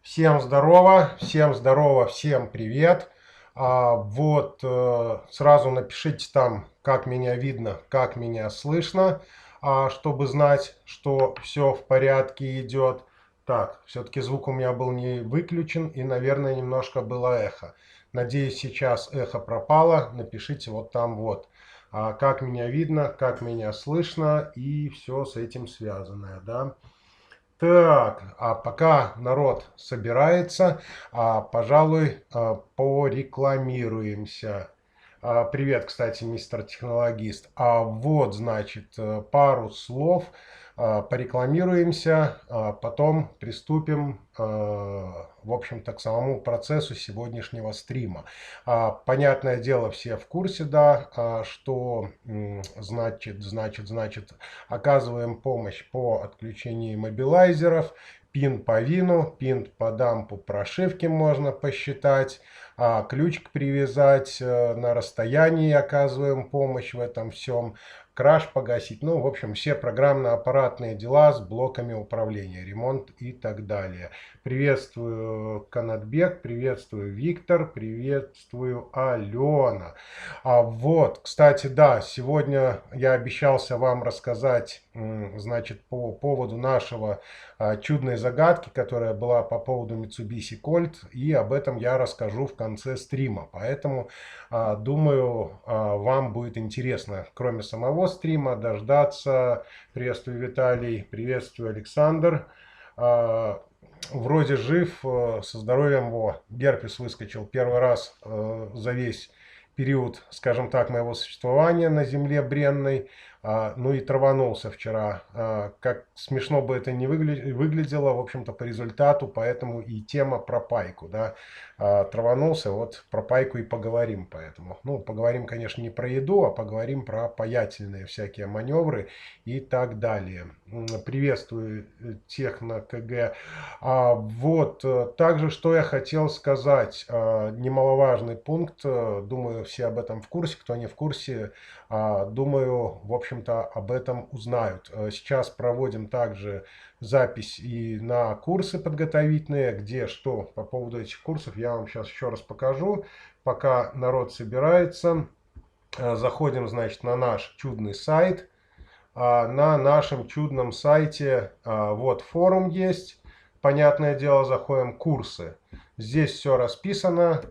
Всем здорово, всем привет. Сразу напишите там, как меня видно, как меня слышно, чтобы знать, что все в порядке идет. Так, все-таки звук у меня был не выключен и, наверное, немножко было эхо. Надеюсь, сейчас эхо пропало. Напишите вот там вот, как меня видно, как меня слышно и все с этим связанное, да. Так, а пока народ собирается, пожалуй, порекламируемся. Привет, кстати, мистер технологист. Значит, пару слов, порекламируемся, потом приступим, в общем-то, к самому процессу сегодняшнего стрима. Понятное дело, все в курсе, да, что значит, оказываем помощь по отключению мобилайзеров, пин по вину, пин по дампу прошивки можно посчитать, ключик привязать на расстоянии, оказываем помощь в этом всем, краш погасить, ну, в общем, все программно-аппаратные дела с блоками управления, ремонт и так далее. Приветствую, Канатбек, приветствую, Виктор, приветствую, Алена. Кстати, да, сегодня я обещался вам рассказать, значит, по поводу нашего чудной загадки, которая была по поводу Mitsubishi Colt, и об этом я расскажу в конце стрима. Поэтому, думаю, вам будет интересно, кроме самого стрима, дождаться. Приветствую, Виталий, приветствую, Александр. Вроде жив, со здоровьем его. Герпес выскочил первый раз за весь период, скажем так, моего существования на земле бренной. Ну и траванулся вчера. Как смешно бы это ни выглядело, в общем-то, по результату, поэтому и тема про пайку, да. Траванулся, вот про пайку и поговорим поэтому. Ну, поговорим, конечно, не про еду, а поговорим про паятельные всякие маневры и так далее. Приветствую тех на КГ. Также, что я хотел сказать, немаловажный пункт, думаю, все об этом в курсе, кто не в курсе, думаю, в общем-то, об этом узнают. Сейчас проводим также запись и на курсы подготовительные, где что по поводу этих курсов я вам сейчас еще раз покажу, пока народ собирается. Заходим, значит, на наш чудный сайт. На нашем чудном сайте вот форум есть. Понятное дело, заходим курсы. Здесь все расписано,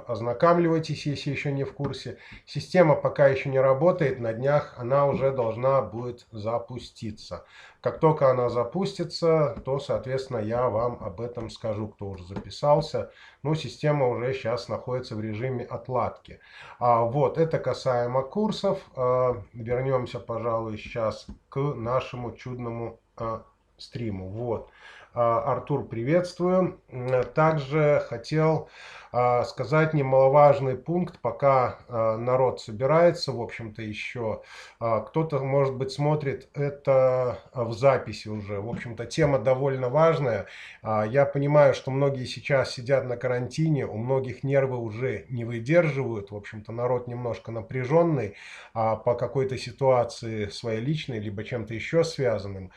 ознакомливайтесь, если еще не в курсе. Система пока еще не работает, на днях она уже должна будет запуститься. Как только она запустится, то, соответственно, я вам об этом скажу, кто уже записался. Но система уже сейчас находится в режиме отладки. Это касаемо курсов. Вернемся, пожалуй, сейчас к нашему чудному стриму. Артур, приветствую. Также хотел сказать немаловажный пункт, пока народ собирается, в общем-то, еще. Кто-то, может быть, смотрит это в записи уже. В общем-то, тема довольно важная. Я понимаю, что многие сейчас сидят на карантине, у многих нервы уже не выдерживают. В общем-то, народ немножко напряженный по какой-то ситуации своей личной, либо чем-то еще связанным.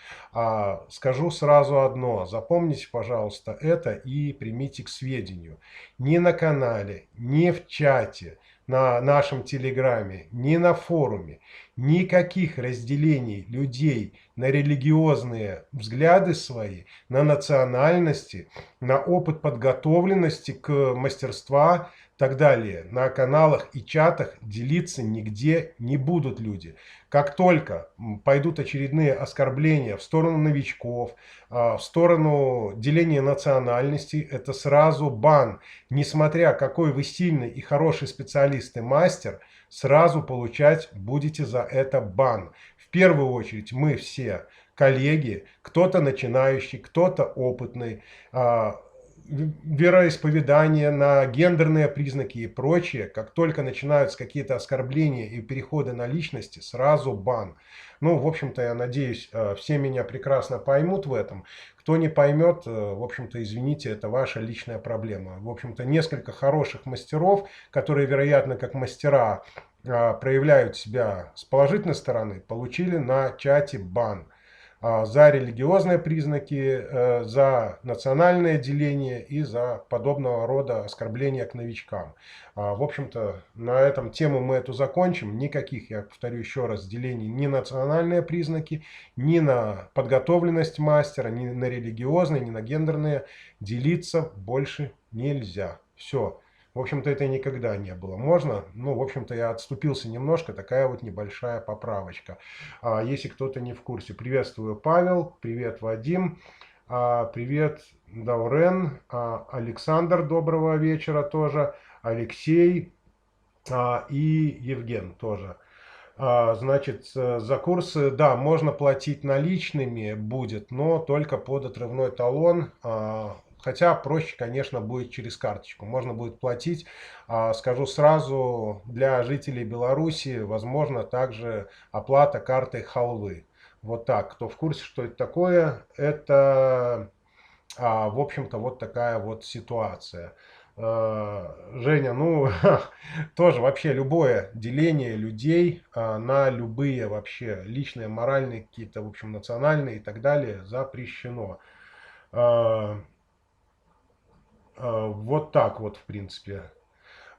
Скажу сразу одно. Запомните, пожалуйста, это и примите к сведению. Ни на канале, ни в чате, на нашем телеграме, ни на форуме никаких разделений людей на религиозные взгляды свои, на национальности, на опыт подготовленности к мастерства и так далее. На каналах и чатах делиться нигде не будут люди. Как только пойдут очередные оскорбления в сторону новичков, в сторону деления национальностей, это сразу бан. Несмотря какой вы сильный и хороший специалист и мастер, сразу получать будете за это бан. В первую очередь мы все коллеги, кто-то начинающий, кто-то опытный, вероисповедание, на гендерные признаки и прочее, как только начинаются какие-то оскорбления и переходы на личности, сразу бан. Ну, в общем-то, я надеюсь, все меня прекрасно поймут в этом. Кто не поймет, в общем-то, извините, это ваша личная проблема. В общем-то, несколько хороших мастеров, которые, вероятно, как мастера, проявляют себя с положительной стороны, получили на чате бан. за религиозные признаки, за национальное деление и за подобного рода оскорбления к новичкам. В общем-то, на этом тему мы эту закончим. Никаких, я повторю еще раз, делений ни на национальные признаки, ни на подготовленность мастера, ни на религиозные, ни на гендерные делиться больше нельзя. Все. В общем-то, это никогда не было. Можно, ну, в общем-то, я отступился немножко, такая вот небольшая поправочка. Если кто-то не в курсе. Приветствую, Павел, привет, Вадим, привет, Даурен, Александр, доброго вечера тоже, Алексей и Евген тоже. Значит, за курсы, да, можно платить наличными будет, но только под отрывной талон. Хотя проще, конечно, будет через карточку. Можно будет платить. Скажу сразу, для жителей Беларуси возможно также оплата картой халвы. Вот так. Кто в курсе, что это такое, это, в общем-то, вот такая вот ситуация. Женя, ну, тоже вообще любое деление людей на любые вообще личные, моральные, какие-то, в общем, национальные и так далее запрещено. Вот так вот, в принципе.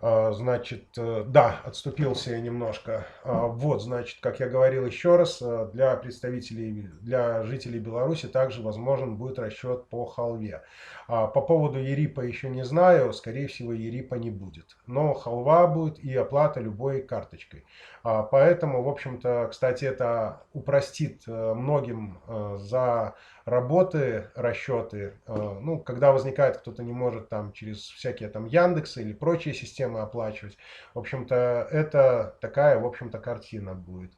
Значит, да, отступился я немножко. Вот, значит, как я говорил еще раз, для представителей, для жителей Беларуси также возможен будет расчет по халве. По поводу ЕРИПа еще не знаю, скорее всего, ЕРИПа не будет. Но халва будет и оплата любой карточкой. Поэтому, в общем-то, кстати, это упростит многим за работы, расчеты. Ну, когда возникает, кто-то не может там через всякие там Яндексы или прочие системы оплачивать. В общем-то, это такая, в общем-то, картина будет.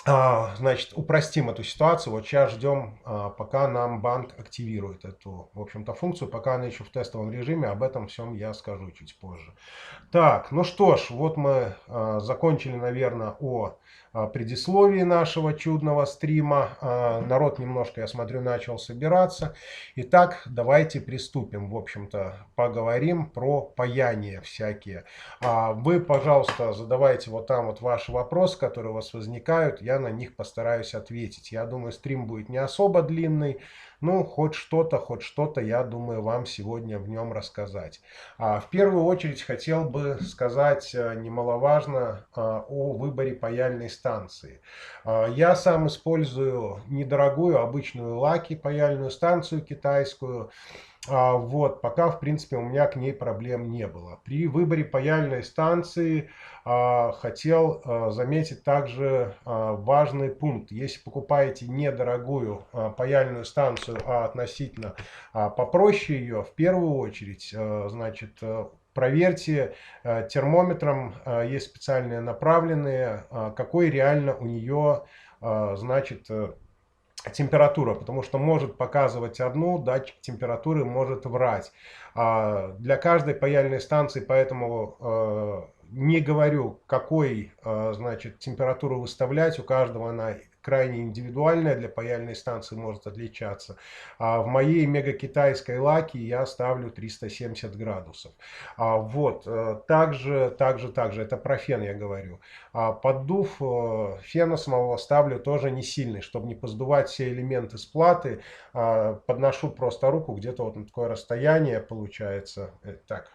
Значит, упростим эту ситуацию. Вот сейчас ждем, пока нам банк активирует эту, в общем-то, функцию. Пока она еще в тестовом режиме, об этом всем я скажу чуть позже. Так, ну что ж, вот мы закончили, наверное, о предисловии нашего чудного стрима. Народ немножко, я смотрю, начал собираться. Итак, давайте приступим. В общем-то, поговорим про паяния всякие. Вы, пожалуйста, задавайте вот там вот ваши вопросы, которые у вас возникают. Я на них постараюсь ответить. Я думаю, стрим будет не особо длинный. Ну, хоть что-то, я думаю, вам сегодня в нем рассказать. В первую очередь хотел бы сказать немаловажно о выборе паяльной станции. Я сам использую недорогую обычную лаки паяльную станцию китайскую. Вот, пока, в принципе, у меня к ней проблем не было. При выборе паяльной станции хотел заметить также важный пункт. Если покупаете недорогую паяльную станцию, а относительно попроще ее, в первую очередь, значит, проверьте термометром, есть специальные направленные, какой реально у нее, значит, температура, потому что может показывать одну, датчик температуры может врать. Для каждой паяльной станции, поэтому не говорю, какой, значит, температуру выставлять, у каждого она крайне индивидуальная, для паяльной станции может отличаться. В моей мега-китайской лаке я ставлю 370 градусов. Вот, также, это про фен я говорю. Поддув фена самого ставлю тоже не сильный, чтобы не поздувать все элементы с платы. Подношу просто руку где-то вот на такое расстояние получается. Так,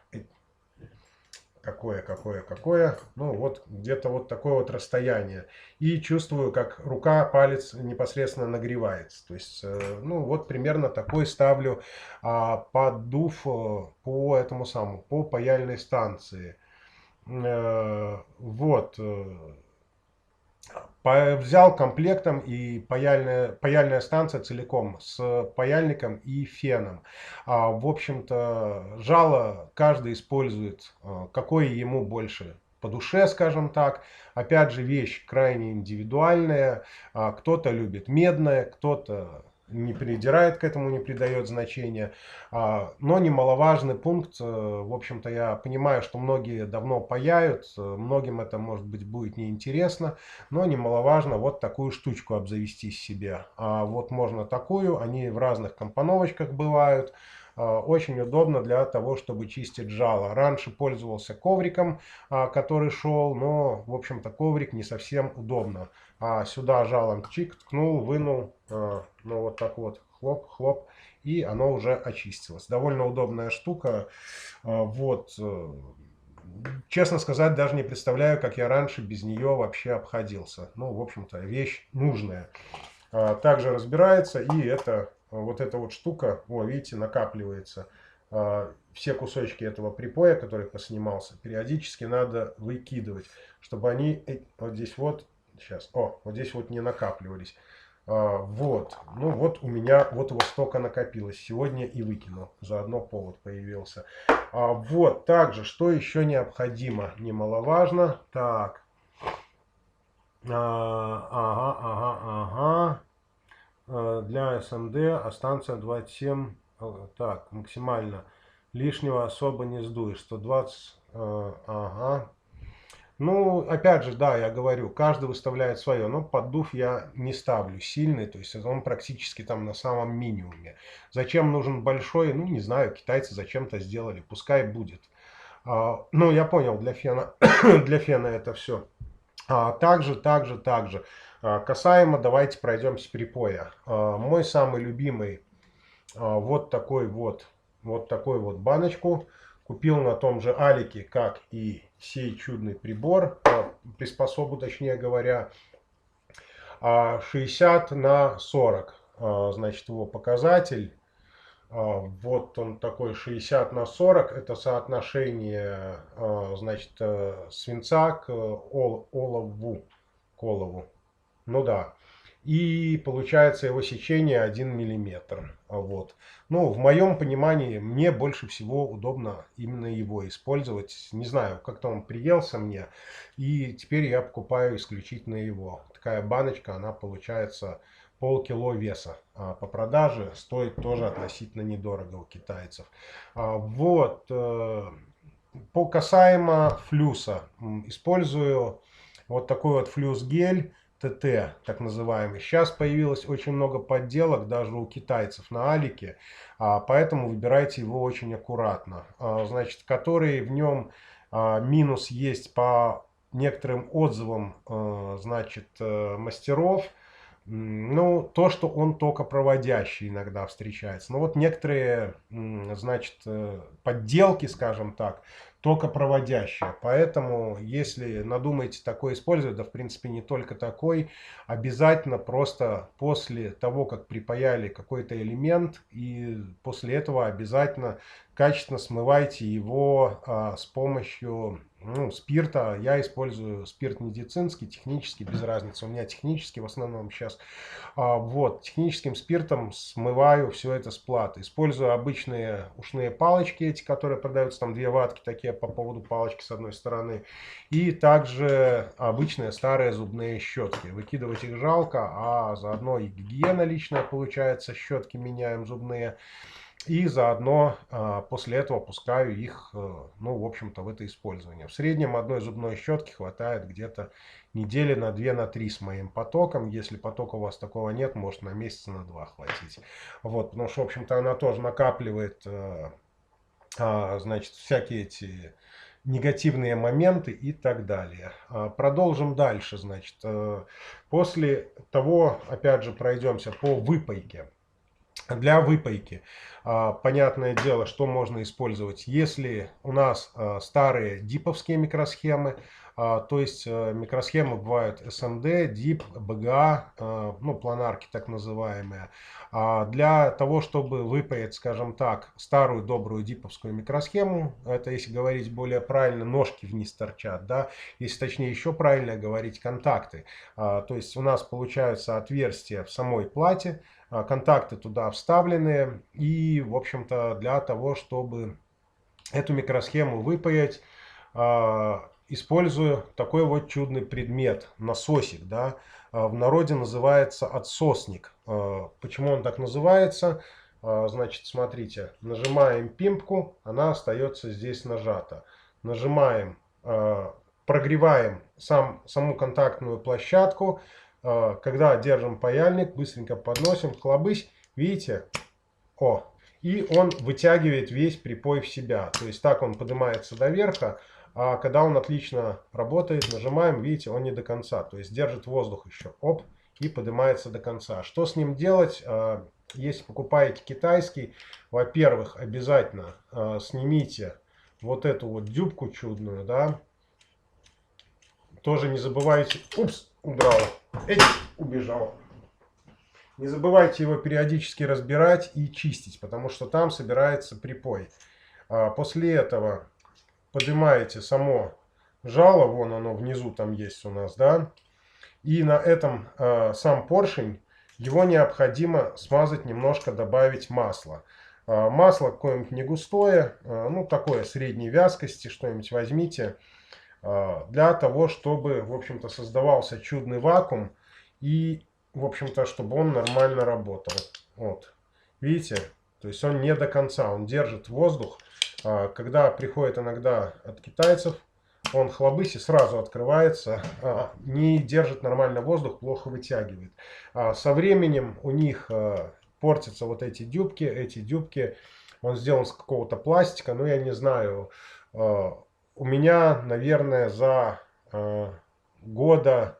какое. Ну вот где-то вот такое вот расстояние. И чувствую, как рука, палец непосредственно нагревается. То есть, ну вот примерно такой ставлю поддув по этому самому, по паяльной станции. Вот. Взял комплектом и паяльная станция целиком с паяльником и феном. В общем-то, жало каждый использует, какой ему больше по душе, скажем так. Опять же, вещь крайне индивидуальная. Кто-то любит медное, кто-то не придирает к этому, не придает значения. Но немаловажный пункт, в общем-то, я понимаю, что многие давно паяют, многим это, может быть, будет неинтересно, но немаловажно вот такую штучку обзавестись себе. Вот можно такую, они в разных компоновочках бывают. Очень удобно для того, чтобы чистить жало. Раньше пользовался ковриком, который шел, но, в общем-то, коврик не совсем удобно. Сюда жалом чик, ткнул, вынул, ну вот так вот, хлоп, хлоп, и оно уже очистилось. Довольно удобная штука. Вот. Честно сказать, даже не представляю, как я раньше без нее вообще обходился. Ну, в общем-то, вещь нужная. Также разбирается, и это вот эта вот штука, о, видите, накапливается. Все кусочки этого припоя, который поснимался, периодически надо выкидывать, чтобы они вот здесь вот, сейчас, вот здесь вот не накапливались. Вот, ну вот у меня вот его столько накопилось. Сегодня и выкинул, заодно повод появился. Вот, также, что еще необходимо, немаловажно. Так, ага. Для SMD станция 27, так, максимально. Лишнего особо не сдуешь. 120, ага. Ну, опять же, да, я говорю, каждый выставляет свое, но поддув я не ставлю сильный, то есть он практически там на самом минимуме. Зачем нужен большой, ну, не знаю, китайцы зачем-то сделали, пускай будет. Ну, я понял, для фена, для фена это все. Также. Касаемо, давайте пройдемся припоя. Мой самый любимый вот такой вот баночку. Купил на том же Алике, как и сей чудный прибор, приспособу, точнее говоря, 60 на 40. Значит, его показатель. Вот он такой 60 на 40. Это соотношение, значит, свинца к олову. К олову. Ну да. И получается его сечение 1 миллиметр. Вот. Ну, в моем понимании, мне больше всего удобно именно его использовать. Не знаю, как-то он приелся мне. И теперь я покупаю исключительно его. Такая баночка, она получается полкило веса. По продаже стоит тоже относительно недорого у китайцев. Вот. По касаемо флюса. Использую вот такой вот флюс-гель. ТТ, так называемый. Сейчас появилось очень много подделок даже у китайцев на Алике, поэтому выбирайте его очень аккуратно. Значит, который в нем минус есть по некоторым отзывам, значит, мастеров. Ну, то, что он токопроводящий иногда встречается. Но вот некоторые, значит, подделки, скажем так, токопроводящие. Поэтому, если надумаете такой использовать, да, в принципе, не только такой, обязательно просто после того, как припаяли какой-то элемент, и после этого обязательно качественно смывайте его с помощью спирта. Я использую спирт медицинский, технический, без разницы. У меня технический в основном сейчас. Вот, техническим спиртом смываю все это с платы. Использую обычные ушные палочки, эти, которые продаются, там 2 ватки такие по поводу палочки с одной стороны. И также обычные старые зубные щетки. Выкидывать их жалко, а заодно и гигиена личная получается. Щетки меняем зубные. И заодно после этого пускаю их, ну, в общем-то, в это использование. В среднем одной зубной щетки хватает где-то недели на 2-3 с моим потоком. Если потока у вас такого нет, может на месяц, на 2 хватить. Вот, потому что, в общем-то, она тоже накапливает, значит, всякие эти негативные моменты и так далее. Продолжим дальше, значит. После того, опять же, пройдемся по выпайке. Для выпайки, понятное дело, что можно использовать, если у нас старые диповские микросхемы, то есть микросхемы бывают SMD, DIP, BGA, ну, планарки так называемые. Для того, чтобы выпаять, скажем так, старую добрую диповскую микросхему, это, если говорить более правильно, ножки вниз торчат, да, если точнее еще правильно говорить, контакты. То есть у нас получаются отверстия в самой плате, контакты туда вставлены, и, в общем-то, для того, чтобы эту микросхему выпаять, использую такой вот чудный предмет, насосик, да, в народе называется отсосник. Почему он так называется? Значит, смотрите, нажимаем пимпку, она остается здесь нажата. Нажимаем, прогреваем саму контактную площадку. Когда держим паяльник, быстренько подносим, хлобысь, видите, и он вытягивает весь припой в себя. То есть так он поднимается до верха, а когда он отлично работает, нажимаем, видите, он не до конца. То есть держит воздух еще, оп, и поднимается до конца. Что с ним делать? Если покупаете китайский, во-первых, обязательно снимите вот эту вот дюбку чудную, да. Тоже не забывайте... Упс, убрал. Убежал. Не забывайте его периодически разбирать и чистить, потому что там собирается припой. После этого поднимаете само жало, вон оно внизу там есть у нас, да. И на этом сам поршень, его необходимо смазать, немножко добавить масла. Масло какое-нибудь не густое, ну такое средней вязкости, что-нибудь возьмите. Для того, чтобы, в общем-то, создавался чудный вакуум и, в общем-то, чтобы он нормально работал. Вот. Видите? То есть он не до конца, он держит воздух. Когда приходит иногда от китайцев, он хлобысь и сразу открывается, не держит нормально воздух, плохо вытягивает. Со временем у них портятся вот эти дюбки, он сделан с какого-то пластика, но я не знаю. У меня, наверное, за года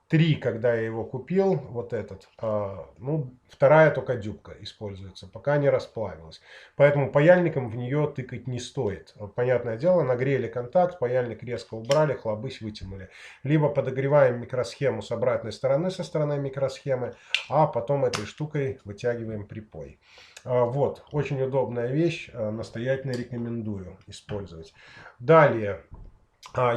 3, когда я его купил, вот этот, ну, вторая только дюбка используется, пока не расплавилась. Поэтому паяльником в нее тыкать не стоит. Понятное дело, нагрели контакт, паяльник резко убрали, хлобысь вытянули. Либо подогреваем микросхему с обратной стороны, со стороны микросхемы, а потом этой штукой вытягиваем припой. Вот, очень удобная вещь, настоятельно рекомендую использовать. Далее,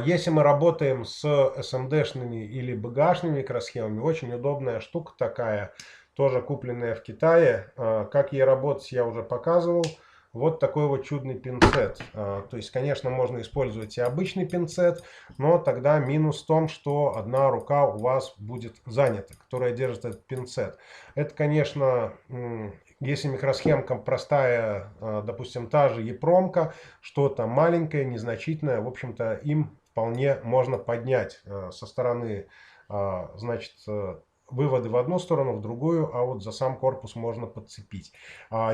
если мы работаем с SMD-шными или BGA-шными микросхемами, очень удобная штука такая, тоже купленная в Китае. Как ей работать, я уже показывал. Вот такой вот чудный пинцет. То есть, конечно, можно использовать и обычный пинцет, но тогда минус в том, что одна рука у вас будет занята, которая держит этот пинцет. Это, конечно, если микросхемка простая, допустим, та же Епромка, что-то маленькое, незначительное, в общем-то, им вполне можно поднять со стороны, значит, выводы в одну сторону, в другую, а вот за сам корпус можно подцепить.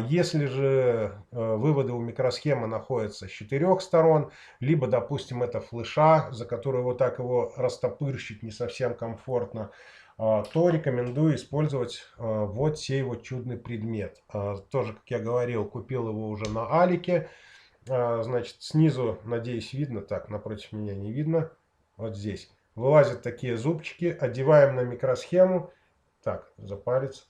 Если же выводы у микросхемы находятся с 4 сторон, либо, допустим, это флеша, за которую вот так его растопырщить не совсем комфортно, то рекомендую использовать вот сей вот чудный предмет. Тоже, как я говорил, купил его уже на Алике. Значит, снизу, надеюсь, видно, так, напротив меня не видно, вот здесь. Вылазят такие зубчики, одеваем на микросхему, так, за палец,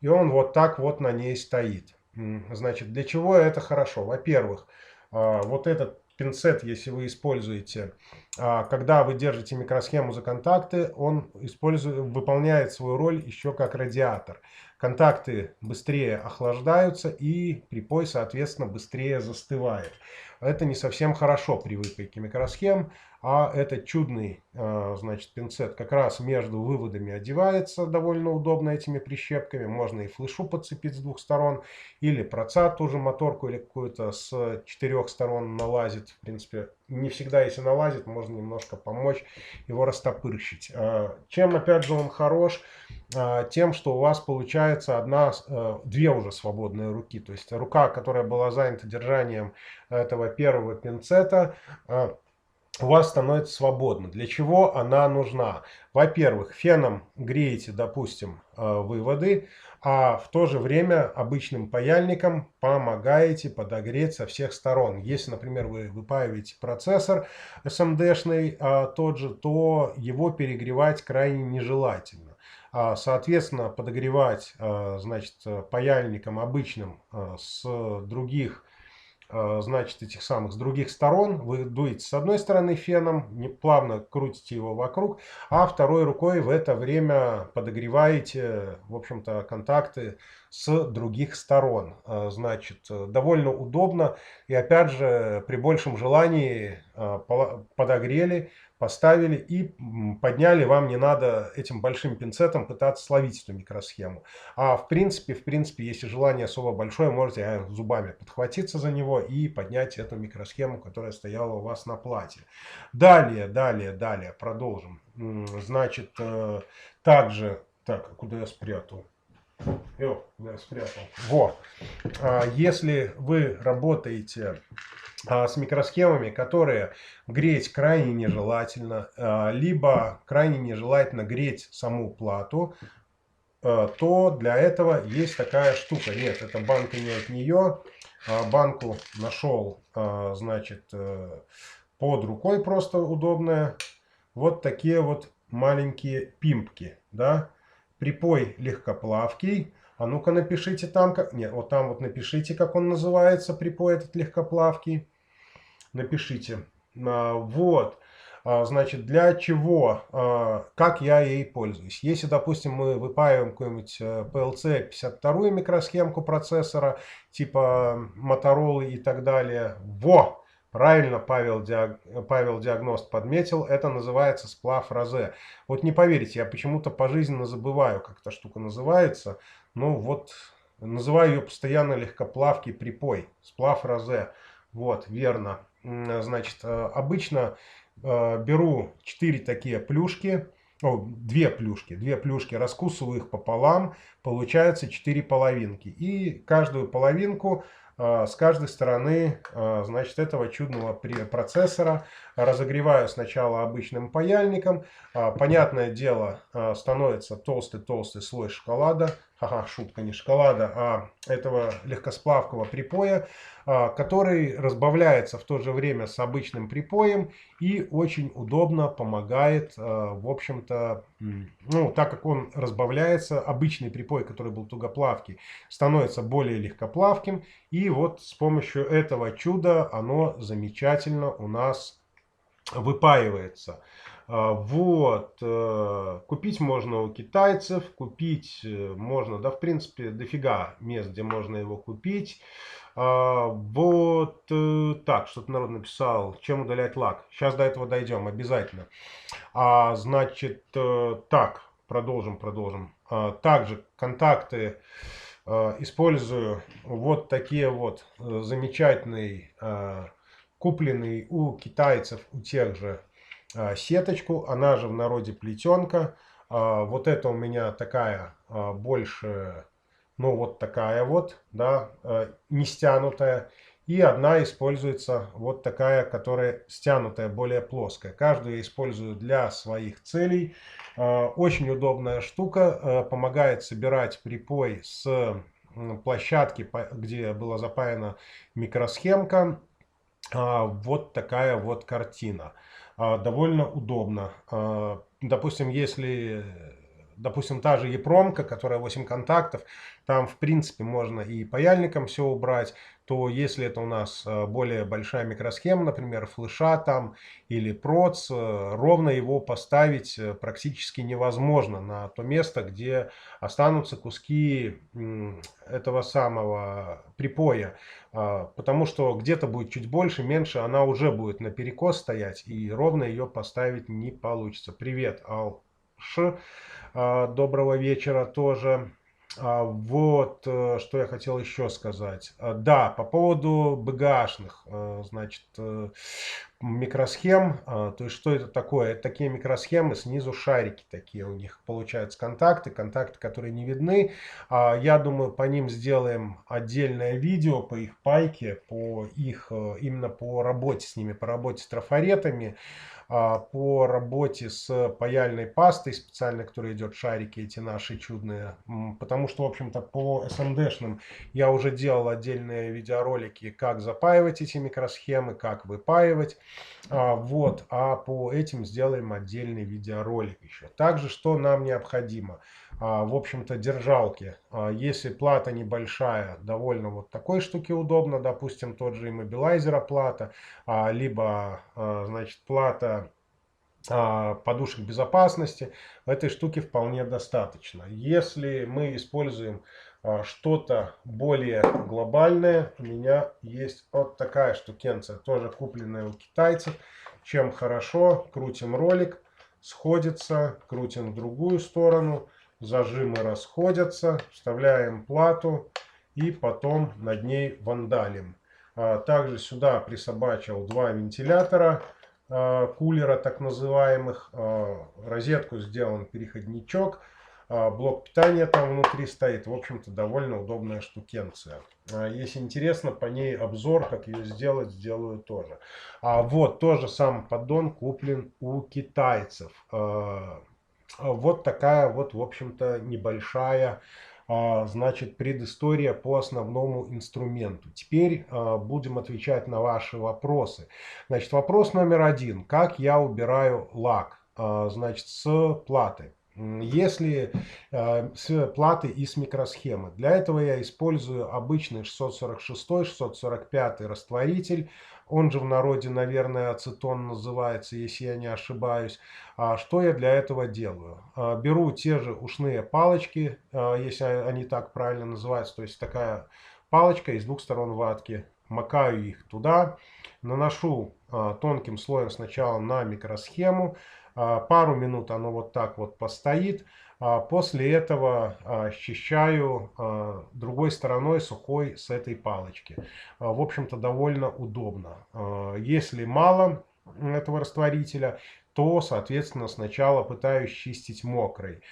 и он вот так вот на ней стоит. Значит, для чего это хорошо? Во-первых, вот этот пинцет, если вы используете, когда вы держите микросхему за контакты, он выполняет свою роль еще как радиатор. Контакты быстрее охлаждаются и припой, соответственно, быстрее застывает. Это не совсем хорошо при выпайке микросхем, а этот чудный, значит, пинцет как раз между выводами одевается довольно удобно этими прищепками. Можно и флешу подцепить с 2 сторон, или процат ту же моторку, или какую-то с 4 сторон налазит. В принципе, не всегда, если налазит, можно немножко помочь его растопырщить. Чем, опять же, он хорош? Тем, что у вас получается две уже свободные руки. То есть рука, которая была занята держанием этого первого пинцета, у вас становится свободна. Для чего она нужна? Во-первых, феном греете, допустим, выводы, а в то же время обычным паяльником помогаете подогреть со всех сторон. Если, например, вы выпаиваете процессор SMD-шный тот же, то его перегревать крайне нежелательно. Соответственно, подогревать, значит, паяльником обычным с других, значит, этих самых с других сторон. Вы дуете с одной стороны феном, плавно крутите его вокруг, а второй рукой в это время подогреваете, в общем-то, контакты с других сторон. Значит, довольно удобно. И опять же, при большем желании подогрели, поставили и подняли. Вам не надо этим большим пинцетом пытаться словить эту микросхему. А в принципе, если желание особо большое, можете зубами подхватиться за него и поднять эту микросхему, которая стояла у вас на плате. Далее, продолжим. Значит, также, так, куда я спрятал? Я спрятал. Во. Если вы работаете с микросхемами, которые греть крайне нежелательно, либо крайне нежелательно греть саму плату, то для этого есть такая штука. Нет, эта банка не от нее. Банку нашел, значит, под рукой просто удобная. Вот такие вот маленькие пимпки, да. Припой легкоплавкий. А ну-ка напишите там, как... Нет, вот там вот напишите, как он называется, припой этот легкоплавкий. Напишите. Вот. Значит, для чего, как я ей пользуюсь. Если, допустим, мы выпаиваем какую-нибудь PLC 52 микросхемку процессора, типа Motorola и так далее. Во! Правильно Павел Диагност подметил, это называется сплав розе. Вот не поверите, я почему-то пожизненно забываю, как эта штука называется. Ну вот, называю ее постоянно легкоплавкий припой, сплав розе. Вот, верно. Значит, обычно беру 4 такие плюшки, две плюшки, раскусываю их пополам, получается 4 половинки. И каждую половинку с каждой стороны, значит, этого чудного процессора разогреваю сначала обычным паяльником. Понятное дело, становится толстый-толстый слой шоколада. Ага, шутка, не шоколада, а этого легкосплавкого припоя, который разбавляется в то же время с обычным припоем и очень удобно помогает, в общем-то, ну, так как он разбавляется, обычный припой, который был тугоплавкий, становится более легкоплавким, и вот с помощью этого чуда оно замечательно у нас выпаивается. Вот. Купить можно у китайцев, купить можно, да, в принципе, дофига мест, где можно его купить. Вот так, что-то народ написал, чем удалять лак. Сейчас до этого дойдем, обязательно. Значит, так, продолжим. Также контакты использую вот такие вот замечательные, купленные у китайцев, у тех же, сеточку, она же в народе плетенка. Вот это у меня такая больше, ну вот такая вот, да, не стянутая. И одна используется вот такая, которая стянутая, более плоская. Каждую я использую для своих целей. Очень удобная штука, помогает собирать припой с площадки, где была запаяна микросхемка. Вот такая вот картина. Довольно удобно. Допустим, если, допустим, та же EEPROM, которая 8 контактов, там, в принципе, можно и паяльником все убрать, то если это у нас более большая микросхема, например, флеша там или проц, ровно его поставить практически невозможно на то место, где останутся куски этого самого припоя. Потому что где-то будет чуть больше, меньше, она уже будет наперекос стоять, и ровно ее поставить не получится. Привет, Алш. Доброго вечера тоже. Вот, что я хотел еще сказать. Да, по поводу БГАшных, значит, микросхем. То есть, что это такое? Это такие микросхемы, снизу шарики такие у них получаются контакты, которые не видны. Я думаю, по ним сделаем отдельное видео, по их пайке, по их, именно по работе с ними, по работе с трафаретами, по работе с паяльной пастой специально, которая идет, шарики эти наши чудные. Потому что, в общем-то, по SMD-шным я уже делал отдельные видеоролики, как запаивать эти микросхемы, как выпаивать. Вот, а по этим сделаем отдельный видеоролик еще. Также, что нам необходимо? В общем-то, держалки. Если плата небольшая, довольно вот такой штуки удобно, допустим, тот же иммобилайзера плата, либо, значит, плата подушек безопасности, этой штуки вполне достаточно. Если мы используем что-то более глобальное, у меня есть вот такая штукенция, тоже купленная у китайцев. Чем хорошо, крутим ролик, сходится, крутим в другую сторону, зажимы расходятся, вставляем плату и потом над ней вандалим. Также сюда присобачил два вентилятора, кулера так называемых, розетку сделан переходничок, Блок питания там внутри стоит. В общем-то, довольно удобная штукенция. Если интересно, по ней обзор, как ее сделать, сделаю тоже. Вот, тоже сам поддон куплен у китайцев. Вот такая вот, в общем-то, небольшая, значит, предыстория по основному инструменту. Теперь будем отвечать на ваши вопросы. Значит, вопрос номер один. Как я убираю лак, значит, с платы? Если с платы и с микросхемы. Для этого я использую обычный 646-645 растворитель. Он же в народе, наверное, ацетон называется, если я не ошибаюсь. Что я для этого делаю? Беру те же ушные палочки, если они так правильно называются. То есть такая палочка из двух сторон ватки. Макаю их туда. Наношу тонким слоем сначала на микросхему. Пару минут оно вот так вот постоит. После этого счищаю другой стороной сухой с этой палочки. В общем-то, довольно удобно. Если мало этого растворителя, то, соответственно, сначала пытаюсь чистить мокрой.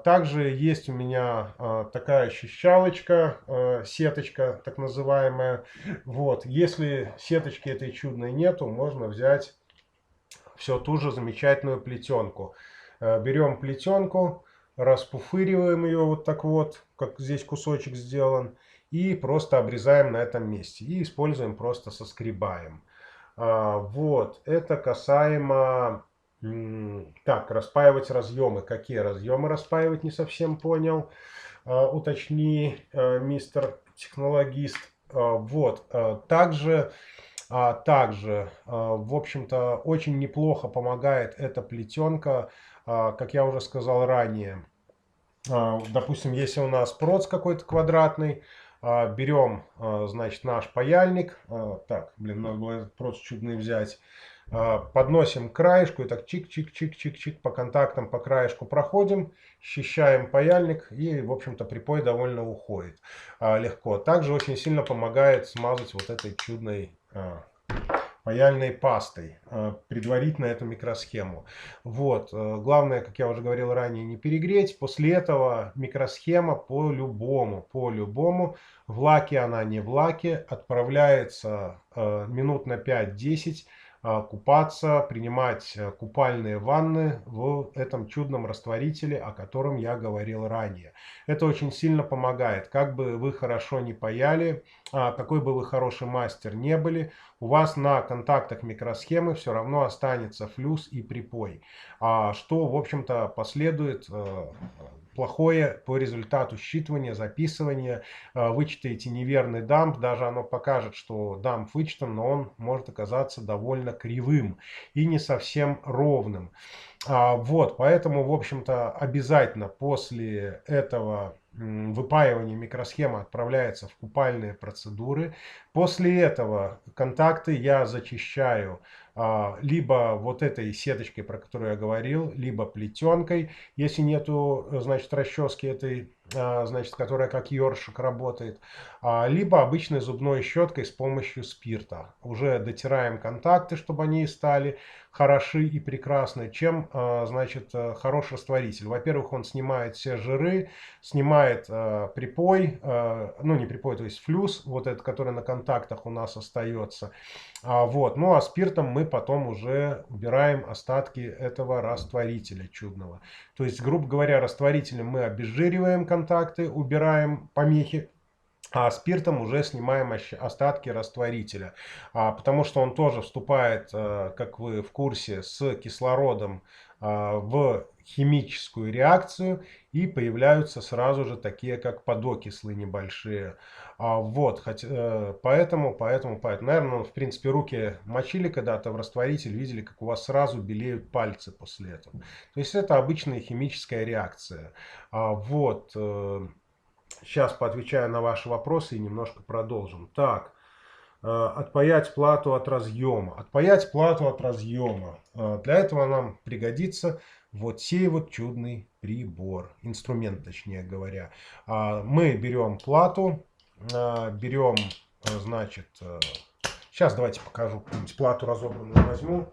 Также есть у меня такая щищалочка, сеточка так называемая. Вот. Если сеточки этой чудной нету, можно взять все ту же замечательную плетенку. Берем плетенку, распуфыриваем ее вот так вот, как здесь кусочек сделан, и просто обрезаем на этом месте. И используем, просто соскребаем. Вот, это касаемо... Так, распаивать разъемы. Какие разъемы распаивать, не совсем понял. Уточни, мистер технологист. Вот, также, в общем-то, очень неплохо помогает эта плетенка, как я уже сказал ранее. Допустим, если у нас проц какой-то квадратный, берем, значит, наш паяльник. Так, блин, надо было этот проц чудный взять. Подносим к краешку и так чик-чик-чик-чик-чик по контактам по краешку проходим, счищаем паяльник и, в общем-то, припой довольно уходит легко. Также очень сильно помогает смазать вот этой чудной паяльной пастой, предварительно эту микросхему. Вот. Главное, как я уже говорил ранее, не перегреть. После этого микросхема по-любому, в лаке она не в лаке, отправляется минут на 5-10 купаться, принимать купальные ванны в этом чудном растворителе, о котором я говорил ранее. Это очень сильно помогает. Как бы вы хорошо не паяли, какой бы вы хороший мастер не были, у вас на контактах микросхемы все равно останется флюс и припой, что, в общем-то, последует плохое по результату считывания, записывания. Вычитаете неверный дамп, даже оно покажет, что дамп вычитан, но он может оказаться довольно кривым и не совсем ровным. Вот, поэтому, в общем-то, обязательно после этого выпаивания микросхема отправляется в купальные процедуры. После этого контакты я зачищаю либо вот этой сеточкой, про которую я говорил, либо плетенкой, если нету, значит, расчески этой, значит, которая как ёршик работает, либо обычной зубной щеткой с помощью спирта. Уже дотираем контакты, чтобы они стали хороши и прекрасны, чем, значит, хороший растворитель. Во-первых, он снимает все жиры, снимает припой, ну не припой, то есть флюс, вот этот, который на контактах у нас остается. Вот. Ну а спиртом мы потом уже убираем остатки этого растворителя чудного. То есть, грубо говоря, растворителем мы обезжириваем контакты, убираем помехи, а спиртом уже снимаем остатки растворителя, потому что он тоже вступает, как вы в курсе, с кислородом в химическую реакцию, и появляются сразу же такие, как подокислы небольшие. Вот, поэтому, наверное, в принципе, руки мочили когда-то в растворитель, видели, как у вас сразу белеют пальцы после этого. То есть это обычная химическая реакция. Вот. Сейчас поотвечаю на ваши вопросы и немножко продолжим. Так, отпаять плату от разъема. Отпаять плату от разъема. Для этого нам пригодится вот сей вот чудный прибор. Инструмент, точнее говоря. Мы берем плату, берем, значит, сейчас давайте покажу, какую-нибудь плату разобранную возьму.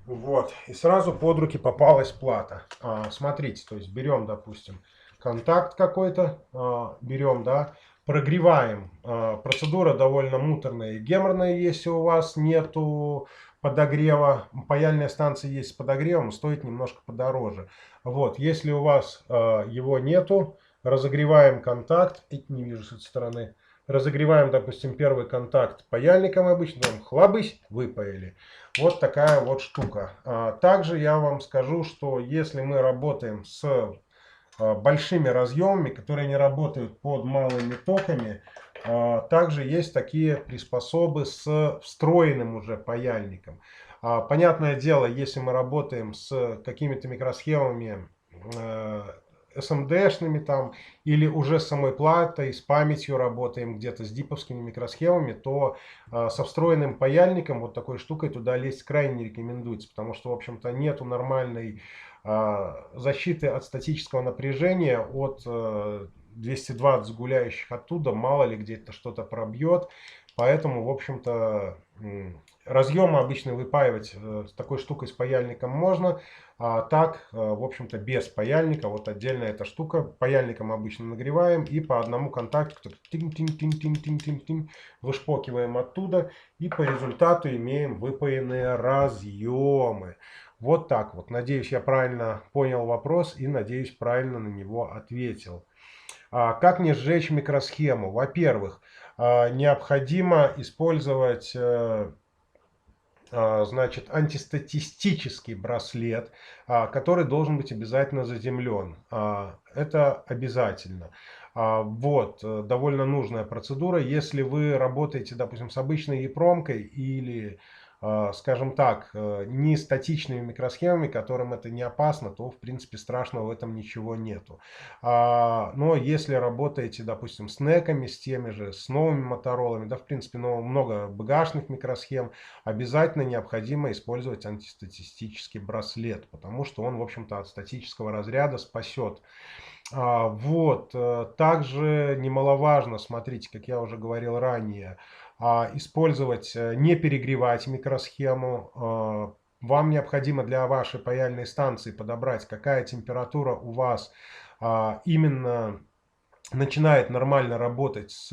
Вот, и сразу под руки попалась плата. Смотрите, то есть берем, допустим, контакт какой-то, берем, да, прогреваем. Процедура довольно муторная и геморная, если у вас нету подогрева. Паяльная станция есть с подогревом, стоит немножко подороже. Вот, если у вас его нету, разогреваем контакт, не вижу с этой стороны, разогреваем, допустим, первый контакт паяльником обычно, хлобысь, выпаяли. Вот такая вот штука. Также я вам скажу, что если мы работаем с большими разъемами, которые не работают под малыми токами, также есть такие приспособы с встроенным уже паяльником. Понятное дело, если мы работаем с какими-то микросхемами SMD-шными там, или уже с самой платой, с памятью работаем, где-то с диповскими микросхемами, то со встроенным паяльником, вот такой штукой, туда лезть крайне не рекомендуется, потому что, в общем-то, нету нормальной защиты от статического напряжения, от 220 гуляющих оттуда, мало ли где-то что-то пробьет. Поэтому, в общем-то, разъемы обычно выпаивать с такой штукой, с паяльником можно, а так, в общем-то, без паяльника. Вот отдельно эта штука. Паяльником обычно нагреваем и по одному контакту тин-тин-тин-тин-тин-тин-тин вышпокиваем оттуда. И по результату имеем выпаянные разъемы. Вот так вот. Надеюсь, я правильно понял вопрос и, надеюсь, правильно на него ответил. Как не сжечь микросхему? Во-первых, необходимо использовать значит, антистатистический браслет, который должен быть обязательно заземлен. Это обязательно. Вот, довольно нужная процедура. Если вы работаете, допустим, с обычной епромкой или, скажем так, не статичными микросхемами, которым это не опасно, то, в принципе, страшного в этом ничего нету. Но если работаете, допустим, с неками, с теми же, с новыми моторолами, да, в принципе, много БГшных микросхем, обязательно необходимо использовать антистатистический браслет, потому что он, в общем-то, от статического разряда спасет. Вот. Также немаловажно, смотрите, как я уже говорил ранее, использовать, не перегревать микросхему. Вам необходимо для вашей паяльной станции подобрать, какая температура у вас именно начинает нормально работать с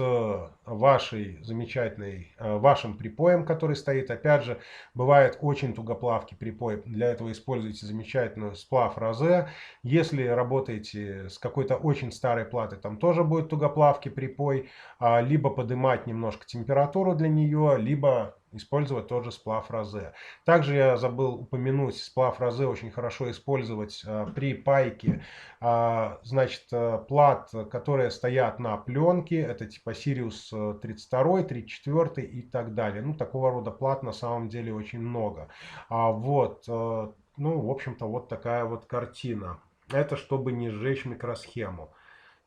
вашей замечательной, вашим припоем, который стоит. Опять же, бывает очень тугоплавкий припой. Для этого используйте замечательную сплав розе. Если работаете с какой-то очень старой платой, там тоже будет тугоплавкий припой. Либо поднимать немножко температуру для нее, либо использовать тот же сплав розе. Также я забыл упомянуть, сплав розе очень хорошо использовать при пайке. Значит, плат, которые стоят на пленке, это типа Sirius 32, 34 и так далее. Ну, такого рода плат на самом деле очень много. Вот, ну, в общем-то, вот такая вот картина. Это чтобы не сжечь микросхему.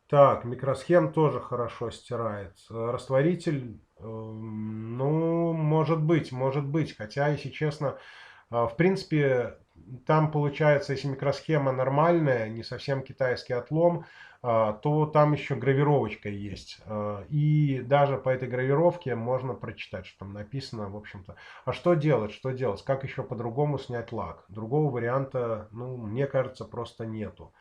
Так, микросхем тоже хорошо стирает. Растворитель, ну, может быть, может быть. Хотя, если честно, в принципе, там получается, если микросхема нормальная, не совсем китайский отлом, то там еще гравировочка есть. И даже по этой гравировке можно прочитать, что там написано, в общем-то. А что делать, что делать? Как еще по-другому снять лак? Другого варианта, ну, мне кажется, просто нету.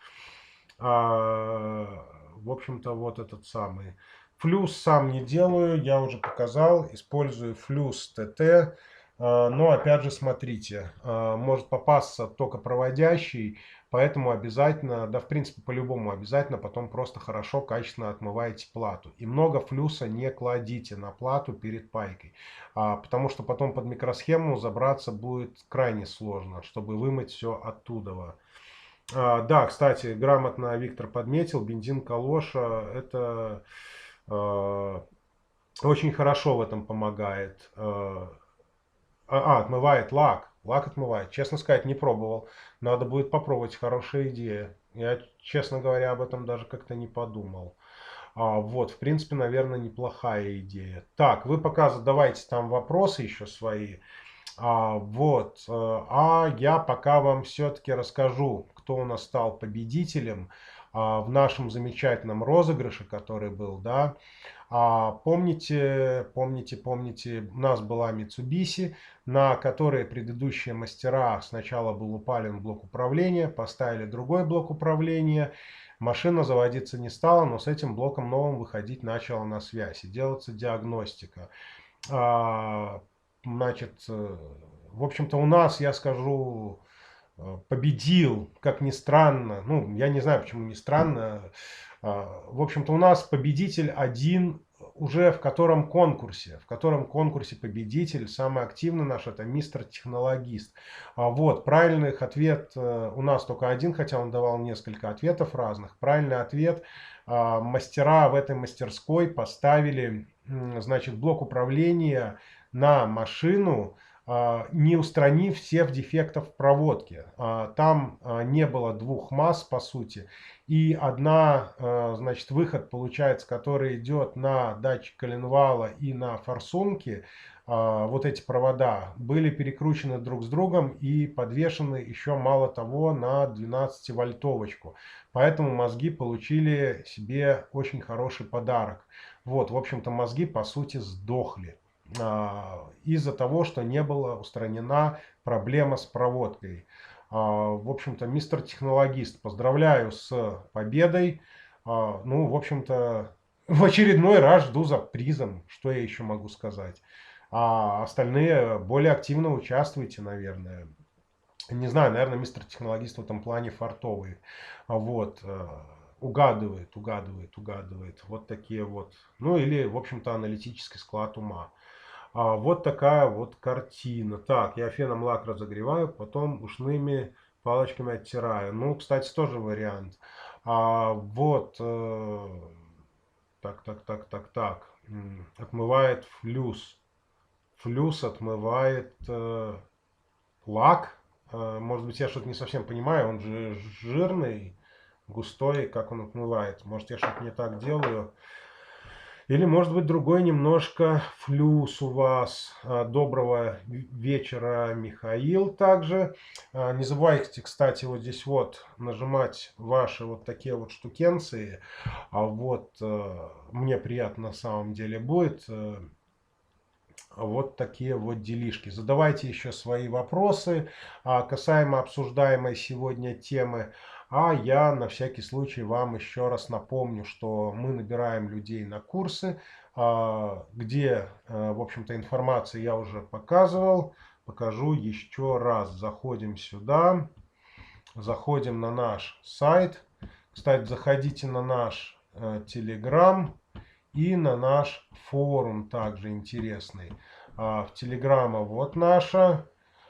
В общем-то, вот этот самый. Флюс сам не делаю, я уже показал. Использую флюс ТТ. Но опять же, смотрите, может попасться токопроводящий, поэтому обязательно, да в принципе по-любому обязательно потом просто хорошо, качественно отмываете плату. И много флюса не кладите на плату перед пайкой, потому что потом под микросхему забраться будет крайне сложно, чтобы вымыть все оттуда. Да, кстати, грамотно Виктор подметил, бензин калоша, это очень хорошо в этом помогает. Отмывает лак. Лак отмывает. Честно сказать, не пробовал. Надо будет попробовать. Хорошая идея. Я, честно говоря, об этом даже как-то не подумал. Вот, в принципе, наверное, неплохая идея. Так, вы пока задавайте там вопросы еще свои. Вот. Я пока вам все-таки расскажу, кто у нас стал победителем. в нашем замечательном розыгрыше, который был, да. Помните, у нас была Mitsubishi, на которой предыдущие мастера сначала был упален блок управления, поставили другой блок управления, машина заводиться не стала, но с этим блоком новым выходить начала на связь и делаться диагностика. Значит, в общем-то у нас, я скажу, победил, как ни странно, ну, я не знаю, почему не странно, в общем-то, у нас победитель один уже в котором конкурсе победитель, самый активный наш, это мистер Технологист. Вот, правильный ответ у нас только один, хотя он давал несколько ответов разных. Правильный ответ: мастера в этой мастерской поставили, значит, блок управления на машину, не устранив всех дефектов в проводке. Там не было двух масс, по сути, и одна, значит, выход получается, который идет на датчик коленвала и на форсунки, вот эти провода были перекручены друг с другом и подвешены еще, мало того, на 12-вольтовочку. Поэтому мозги получили себе очень хороший подарок. Вот, в общем-то, мозги, по сути, сдохли из-за того, что не была устранена проблема с проводкой. В общем-то, мистер Технологист, поздравляю с победой. Ну, в общем-то, в очередной раз жду за призом, что я еще могу сказать. А остальные более активно участвуйте, наверное. Не знаю, наверное, мистер Технологист в этом плане фартовый. Вот. Угадывает. Вот такие вот. Ну, или, в общем-то, аналитический склад ума. Вот такая вот картина. Так, я феном лак разогреваю, потом ушными палочками оттираю. Ну, кстати, тоже вариант. Вот. Так. Отмывает флюс. Флюс отмывает лак. Может быть, я что-то не совсем понимаю. Он же жирный, густой, как он отмывает. Может, я что-то не так делаю. Или, может быть, другой немножко флюс у вас. Доброго вечера, Михаил, также. Не забывайте, кстати, вот здесь вот нажимать ваши вот такие вот штукенции. Вот мне приятно на самом деле будет. Вот такие вот делишки. Задавайте еще свои вопросы касаемо обсуждаемой сегодня темы. А я на всякий случай вам еще раз напомню, что мы набираем людей на курсы, где, в общем-то, информацию я уже показывал. Покажу еще раз. Заходим сюда, заходим на наш сайт. Кстати, заходите на наш Telegram и на наш форум, также интересный. В Телеграма вот наша.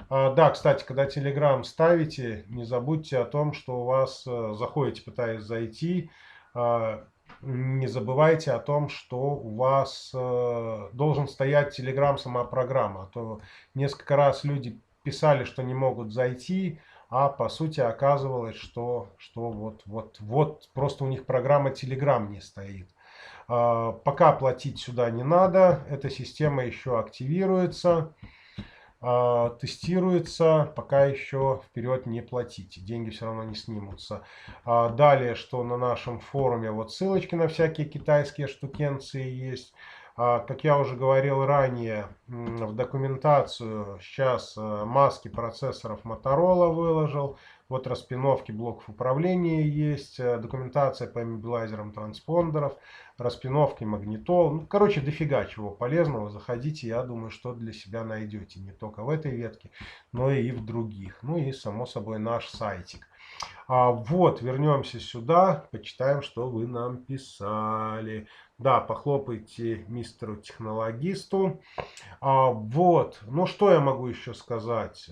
Да, кстати, когда Телеграм ставите, не забудьте о том, что у вас заходите, пытаясь зайти. Не забывайте о том, что у вас должен стоять Телеграм сама программа. А то несколько раз люди писали, что не могут зайти, а по сути оказывалось, что вот просто у них программа Telegram не стоит. Пока платить сюда не надо, эта система еще активируется, тестируется, пока еще вперед не платите, деньги все равно не снимутся. Далее, что на нашем форуме, вот ссылочки на всякие китайские штукенции есть. Как я уже говорил ранее, в документацию сейчас маски процессоров Motorola выложил. Вот распиновки блоков управления есть, документация по иммобилайзерам транспондеров, распиновки магнитол. Ну, короче, дофига чего полезного. Заходите, я думаю, что для себя найдете. Не только в этой ветке, но и в других. Ну и, само собой, наш сайтик. Вот, вернемся сюда, почитаем, что вы нам писали. Да, похлопайте мистеру Технологисту. Вот, ну что я могу еще сказать?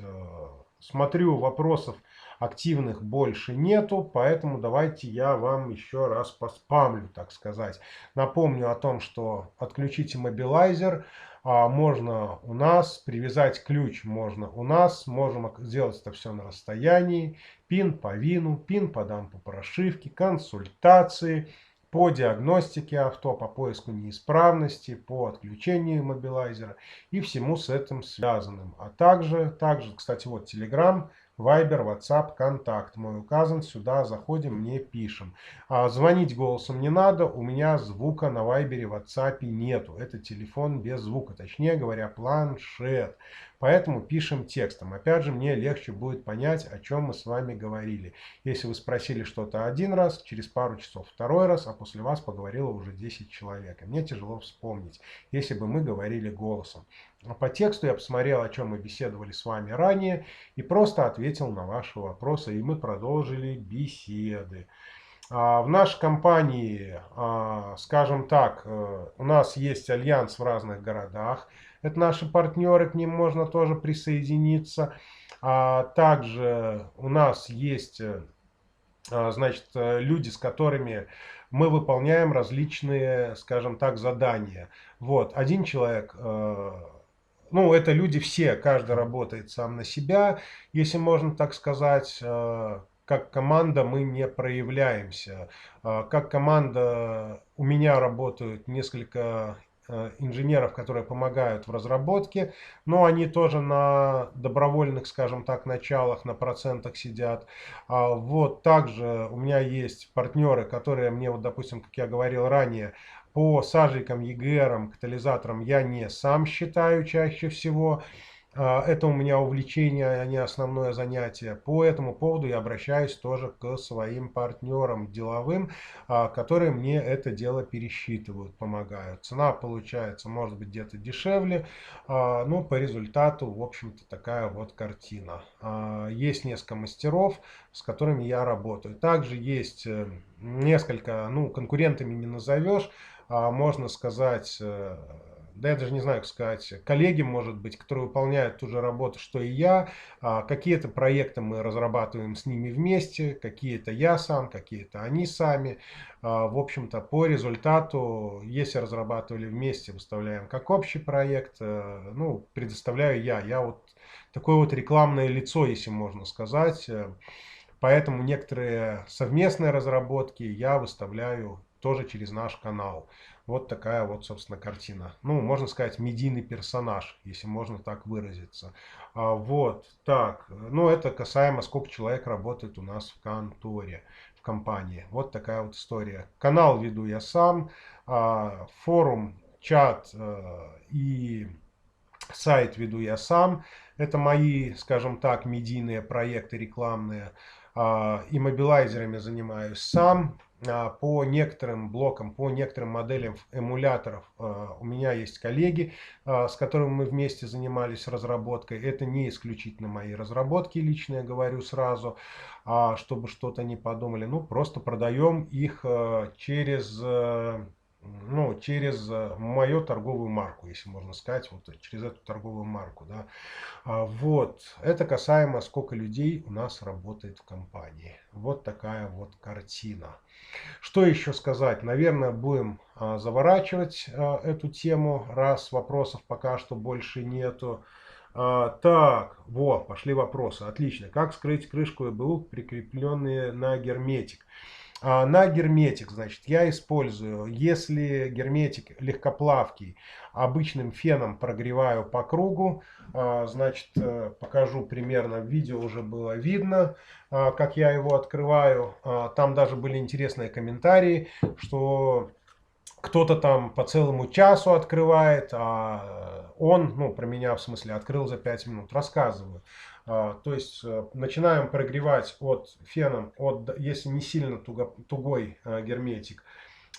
Смотрю, вопросов активных больше нету, поэтому давайте я вам еще раз поспамлю, так сказать. Напомню о том, что отключить иммобилайзер можно у нас, привязать ключ можно у нас, можем сделать это все на расстоянии, пин по вину, пин по дампу прошивки, консультации по диагностике авто, по поиску неисправности, по отключению иммобилайзера и всему с этим связанным. А также, кстати, вот Telegram, Viber, WhatsApp, контакт мой указан, сюда заходим, мне пишем. Звонить голосом не надо, у меня звука на Viber, WhatsApp нету. Это телефон без звука, точнее говоря, планшет. Поэтому пишем текстом. Опять же, мне легче будет понять, о чем мы с вами говорили. Если вы спросили что-то один раз, через пару часов второй раз, а после вас поговорило уже 10 человек. И мне тяжело вспомнить, если бы мы говорили голосом. А по тексту я посмотрел, о чем мы беседовали с вами ранее, и просто ответил на ваши вопросы, и мы продолжили беседы. В нашей компании, скажем так, у нас есть альянс в разных городах. Это наши партнеры, к ним можно тоже присоединиться. Также у нас есть, значит, люди, с которыми мы выполняем различные, скажем так, задания. Вот, один человек, ну, это люди все, каждый работает сам на себя, если можно так сказать. Как команда мы не проявляемся. Как команда у меня работают несколько инженеров, которые помогают в разработке, но они тоже на добровольных, скажем так, началах, на процентах сидят. Вот также у меня есть партнеры, которые мне, вот, допустим, как я говорил ранее, по сажикам, ЕГРам, катализаторам я не сам считаю чаще всего. Это у меня увлечение, а не основное занятие. По этому поводу я обращаюсь тоже к своим партнерам деловым, которые мне это дело пересчитывают, помогают. Цена получается, может быть, где-то дешевле, но по результату, в общем-то, такая вот картина. Есть несколько мастеров, с которыми я работаю. Также есть несколько, ну, конкурентами не назовешь, можно сказать, да я даже не знаю, как сказать, коллеги, может быть, которые выполняют ту же работу, что и я. Какие-то проекты мы разрабатываем с ними вместе, какие-то я сам, какие-то они сами. В общем-то, по результату, если разрабатывали вместе, выставляем как общий проект, ну, предоставляю я. Я вот такое вот рекламное лицо, если можно сказать. Поэтому некоторые совместные разработки я выставляю тоже через наш канал. Вот такая вот, собственно, картина. Ну, можно сказать, медийный персонаж, если можно так выразиться. Вот, так. Ну, это касаемо, сколько человек работает у нас в конторе, в компании. Вот такая вот история. Канал веду я сам. Форум, чат и сайт веду я сам. Это мои, скажем так, медийные проекты рекламные. Иммобилайзерами занимаюсь сам. По некоторым блокам, по некоторым моделям эмуляторов у меня есть коллеги, с которыми мы вместе занимались разработкой. Это не исключительно мои разработки, лично я говорю сразу, чтобы что-то не подумали. Ну, просто продаем их через... ну, через мою торговую марку, если можно сказать, вот через эту торговую марку, да. Вот, это касаемо, сколько людей у нас работает в компании. Вот такая вот картина. Что еще сказать? Наверное, будем заворачивать эту тему, раз вопросов пока что больше нету. Так, вот, пошли вопросы. Отлично. Как скрыть крышку ЭБУ, прикрепленные на герметик? На герметик, значит, я использую, если герметик легкоплавкий, обычным феном прогреваю по кругу. Значит, покажу примерно, в видео уже было видно, как я его открываю. Там даже были интересные комментарии, что кто-то там по целому часу открывает, а он, ну, про меня в смысле, открыл за 5 минут. Рассказываю. То есть начинаем прогревать от феном, если не сильно тугой герметик,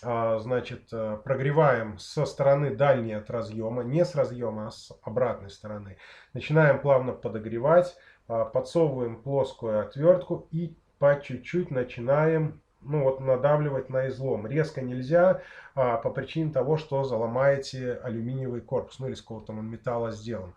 значит, прогреваем со стороны дальней от разъема, не с разъема, а с обратной стороны. Начинаем плавно подогревать, подсовываем плоскую отвертку и по чуть-чуть начинаем, ну, вот, надавливать на излом. Резко нельзя, по причине того, что заломаете алюминиевый корпус, ну или из какого-то металла сделан.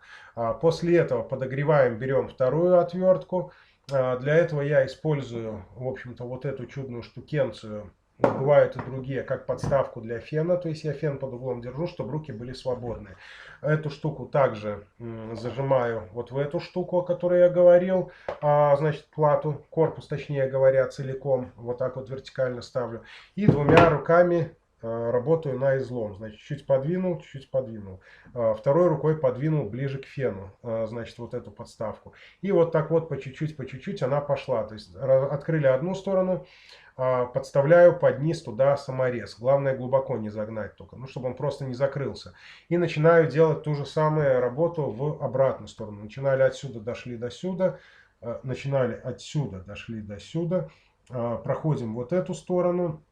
После этого подогреваем, берем вторую отвертку. Для этого я использую, в общем-то, вот эту чудную штукенцию. Бывают и другие, как подставку для фена. То есть я фен под углом держу, чтобы руки были свободны. Эту штуку также зажимаю вот в эту штуку, о которой я говорил. Значит, плату, корпус, точнее говоря, целиком. Вот так вот вертикально ставлю. И двумя руками работаю на излом. Значит, чуть подвинул, чуть подвинул. Второй рукой подвинул ближе к фену, значит, вот эту подставку. И вот так вот по чуть-чуть она пошла. То есть открыли одну сторону, подставляю под низ туда саморез. Главное глубоко не загнать только, ну, чтобы он просто не закрылся. И начинаю делать ту же самую работу в обратную сторону. Начинали отсюда, дошли до сюда. Начинали отсюда, дошли до сюда. Проходим вот эту сторону.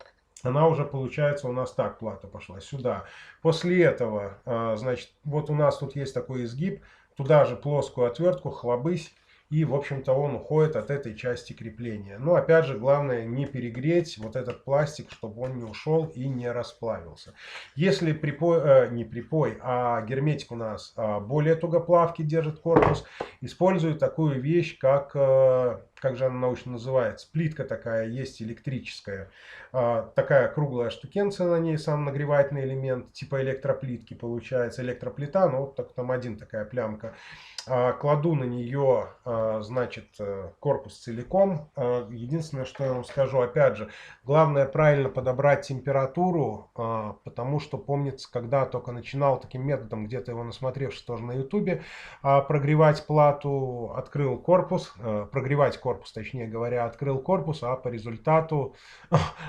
Она уже получается у нас так, плата пошла сюда. После этого, значит, вот у нас тут есть такой изгиб. Туда же плоскую отвертку, хлобысь. И, в общем-то, он уходит от этой части крепления. Но, опять же, главное не перегреть вот этот пластик, чтобы он не ушел и не расплавился. Если припой, не припой, а герметик у нас более тугоплавкий держит корпус, использую такую вещь, как же она научно называется, плитка такая есть электрическая. Такая круглая штукенция на ней, сам нагревательный элемент, типа электроплитки получается. Электроплита, но вот так, там один такая плямка. Кладу на нее, значит, корпус целиком. Единственное, что я вам скажу, опять же, главное правильно подобрать температуру, потому что, помнится, когда только начинал таким методом, где-то его насмотревшись тоже на ютубе, прогревать плату, открыл корпус, прогревать корпус, точнее говоря, открыл корпус, а по результату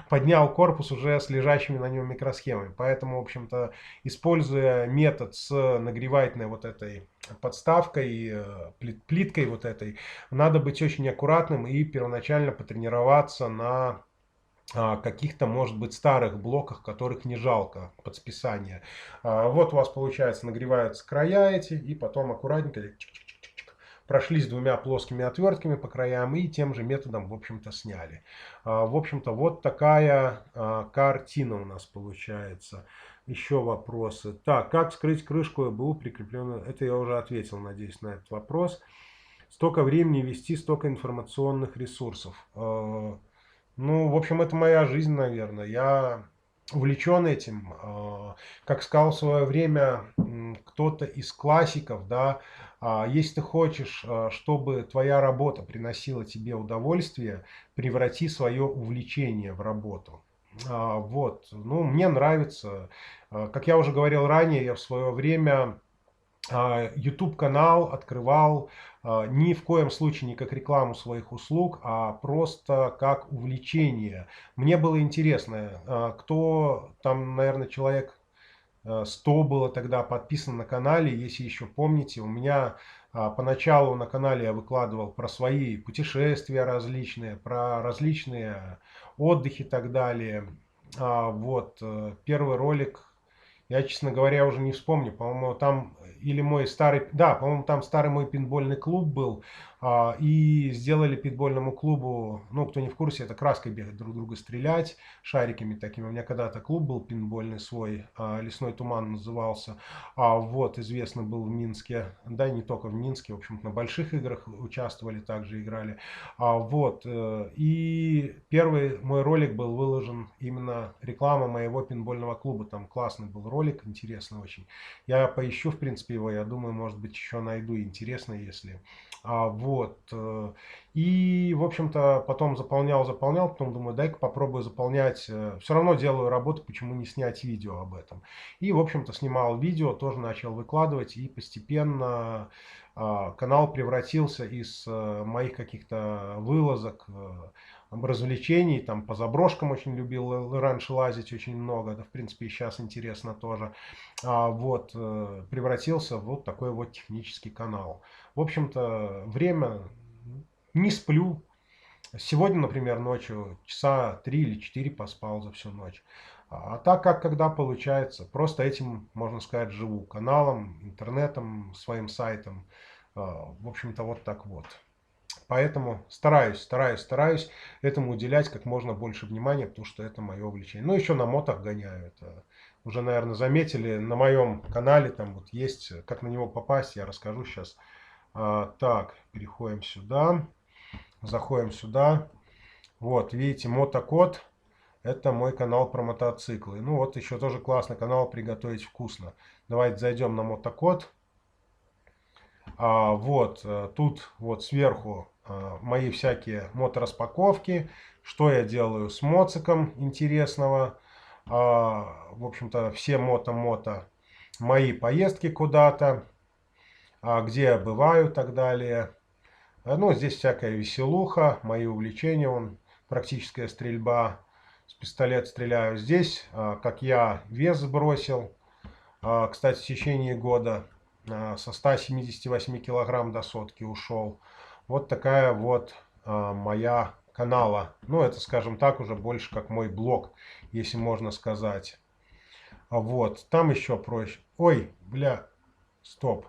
поднял корпус уже с лежащими на нем микросхемами. Поэтому, в общем-то, используя метод с нагревательной вот этой подставкой, плиткой вот этой, надо быть очень аккуратным и первоначально потренироваться на каких-то, может быть, старых блоках, которых не жалко под списание. Вот у вас, получается, нагреваются края эти, и потом аккуратненько прошлись двумя плоскими отвертками по краям и тем же методом, в общем-то, сняли. В общем-то, вот такая картина у нас получается. Еще вопросы. Так, как скрыть крышку ЭБУ прикрепленную? Это я уже ответил, надеюсь, на этот вопрос. Столько времени вести, столько информационных ресурсов. Ну, в общем, это моя жизнь, наверное. Я увлечен этим. Как сказал в свое время кто-то из классиков, да, если ты хочешь, чтобы твоя работа приносила тебе удовольствие, преврати свое увлечение в работу. Вот, ну, мне нравится. Как я уже говорил ранее, я в свое время YouTube канал открывал ни в коем случае не как рекламу своих услуг, а просто как увлечение. Мне было интересно, кто там, наверное, человек 100 было тогда подписано на канале, если еще помните. У меня поначалу на канале я выкладывал про свои путешествия различные, про различные отдыхи и так далее. Вот, первый ролик, я, честно говоря, уже не вспомню, по-моему, там или мой старый, да, по-моему, там старый мой пейнтбольный клуб был, и сделали пейнтбольному клубу, ну, кто не в курсе, это краской бегать, друг друга стрелять, шариками такими. У меня когда-то клуб был пейнтбольный свой, «Лесной туман» назывался, вот, известный был в Минске, да, и не только в Минске, в общем-то, на больших играх участвовали, также играли, вот, и первый мой ролик был выложен именно реклама моего пейнтбольного клуба, там классный был ролик, интересный очень. Я поищу, в принципе, его, я думаю, может быть, еще найду, интересно, если. Вот. И, в общем-то, потом заполнял, потом думаю, дай-ка попробую заполнять. Все равно делаю работу, почему не снять видео об этом. И, в общем-то, снимал видео, тоже начал выкладывать, и постепенно канал превратился из моих каких-то вылазок, развлечений, там по заброшкам очень любил раньше лазить очень много, да, в принципе, и сейчас интересно тоже, вот, превратился в вот такой вот технический канал. В общем-то, время, не сплю. Сегодня, например, ночью часа 3 или 4 поспал за всю ночь. А так как когда получается, просто этим, можно сказать, живу. Каналом, интернетом, своим сайтом. В общем-то, вот так вот. Поэтому стараюсь этому уделять как можно больше внимания, потому что это мое увлечение. Ну, еще на мотах гоняю. Это уже, наверное, заметили на моем канале. Там вот есть, как на него попасть, я расскажу сейчас. Так, переходим сюда. Заходим сюда. Вот, видите, мотокод. Это мой канал про мотоциклы. Ну, вот еще тоже классный канал «Приготовить вкусно». Давайте зайдем на мотокод. Вот, тут вот сверху мои всякие мотораспаковки, что я делаю с моциком интересного. в общем-то, все мото-мото, мои поездки куда-то, где я бываю и так далее. Ну, здесь всякая веселуха, мои увлечения, практическая стрельба, с пистолета стреляю. Здесь, как я вес сбросил, кстати, в течение года со 178 килограмм до сотки ушел. Вот такая вот моя канала. Ну, это, скажем так, уже больше как мой блог, если можно сказать. Вот, там еще проще. Ой, бля, стоп.